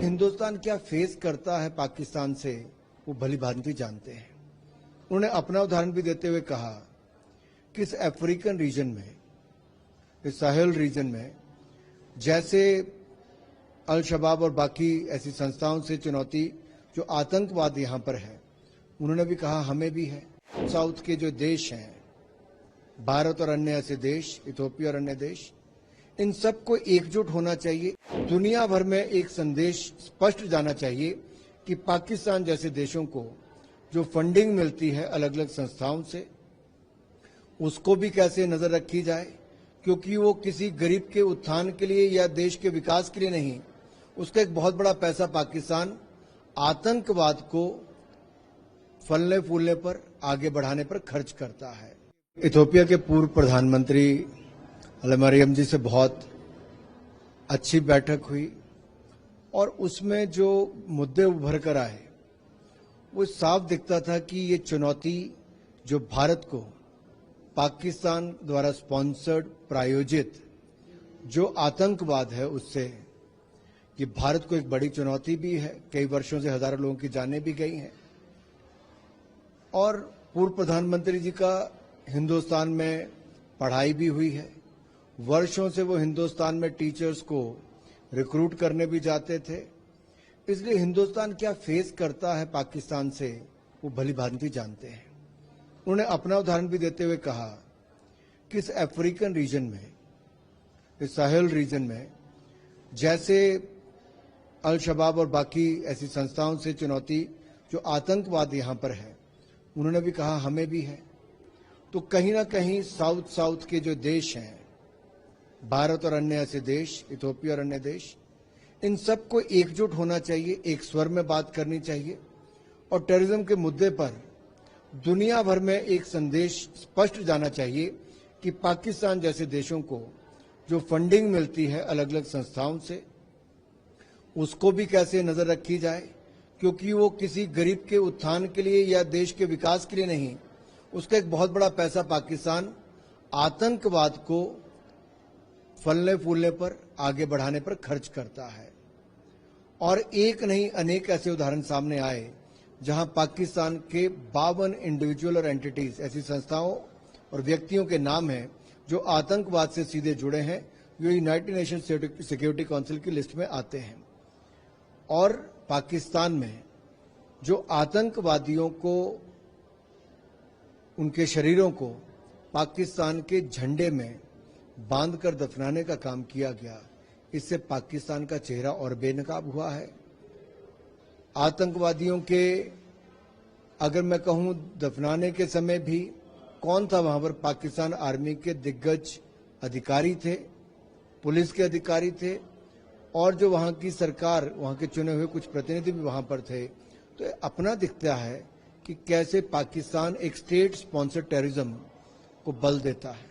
हिंदुस्तान क्या फेस करता है पाकिस्तान से वो भली भांति जानते हैं। उन्होंने अपना उदाहरण भी देते हुए कहा कि इस अफ्रीकन रीजन में, इस साहेल रीजन में जैसे अल शबाब और बाकी ऐसी संस्थाओं से चुनौती जो आतंकवाद यहां पर है, उन्होंने भी कहा हमें भी है। साउथ के जो देश हैं, भारत और अन्य ऐसे देश, इथियोपिया और अन्य देश, इन सबको एकजुट होना चाहिए। दुनिया भर में एक संदेश स्पष्ट जाना चाहिए कि पाकिस्तान जैसे देशों को जो फंडिंग मिलती है अलग अलग संस्थाओं से, उसको भी कैसे नजर रखी जाए, क्योंकि वो किसी गरीब के उत्थान के लिए या देश के विकास के लिए नहीं, उसका एक बहुत बड़ा पैसा पाकिस्तान आतंकवाद को फलने फूलने पर, आगे बढ़ाने पर खर्च करता है। इथियोपिया के पूर्व प्रधानमंत्री मरियम जी से बहुत अच्छी बैठक हुई और उसमें जो मुद्दे उभर कर आए वो साफ दिखता था कि ये चुनौती जो भारत को पाकिस्तान द्वारा स्पॉन्सर्ड, प्रायोजित जो आतंकवाद है, उससे ये भारत को एक बड़ी चुनौती भी है। कई वर्षों से हजारों लोगों की जानें भी गई हैं और पूर्व प्रधानमंत्री जी का हिंदुस्तान में पढ़ाई भी हुई है। वर्षों से वो हिंदुस्तान में टीचर्स को रिक्रूट करने भी जाते थे। इसलिए हिंदुस्तान क्या फेस करता है पाकिस्तान से वो भली भांति जानते हैं। उन्होंने अपना उदाहरण भी देते हुए कहा कि इस अफ्रीकन रीजन में, इस साहेल रीजन में जैसे अल शबाब और बाकी ऐसी संस्थाओं से चुनौती जो आतंकवाद यहां पर है, उन्होंने भी कहा हमें भी है। तो कहीं ना कहीं साउथ के जो देश हैं, भारत और अन्य ऐसे देश, इथियोपिया और अन्य देश, इन सबको एकजुट होना चाहिए, एक स्वर में बात करनी चाहिए और टेररिज्म के मुद्दे पर दुनिया भर में एक संदेश स्पष्ट जाना चाहिए कि पाकिस्तान जैसे देशों को जो फंडिंग मिलती है अलग अलग संस्थाओं से, उसको भी कैसे नजर रखी जाए, क्योंकि वो किसी गरीब के उत्थान के लिए या देश के विकास के लिए नहीं, उसका एक बहुत बड़ा पैसा पाकिस्तान आतंकवाद को फलने फूलने पर, आगे बढ़ाने पर खर्च करता है। और एक नहीं अनेक ऐसे उदाहरण सामने आए जहां पाकिस्तान के 52 इंडिविजुअल और एंटिटीज, ऐसी संस्थाओं और व्यक्तियों के नाम हैं जो आतंकवाद से सीधे जुड़े हैं, जो यूनाइटेड नेशन सिक्योरिटी काउंसिल की लिस्ट में आते हैं। और पाकिस्तान में जो आतंकवादियों को, उनके शरीरों को पाकिस्तान के झंडे में बांधकर दफनाने का काम किया गया, इससे पाकिस्तान का चेहरा और बेनकाब हुआ है। आतंकवादियों के, अगर मैं कहूं दफनाने के समय भी कौन था वहां पर, पाकिस्तान आर्मी के दिग्गज अधिकारी थे, पुलिस के अधिकारी थे और जो वहां की सरकार, वहां के चुने हुए कुछ प्रतिनिधि भी वहां पर थे। तो अपना दिखता है कि कैसे पाकिस्तान एक स्टेट स्पॉन्सर्ड टेररिज्म को बल देता है।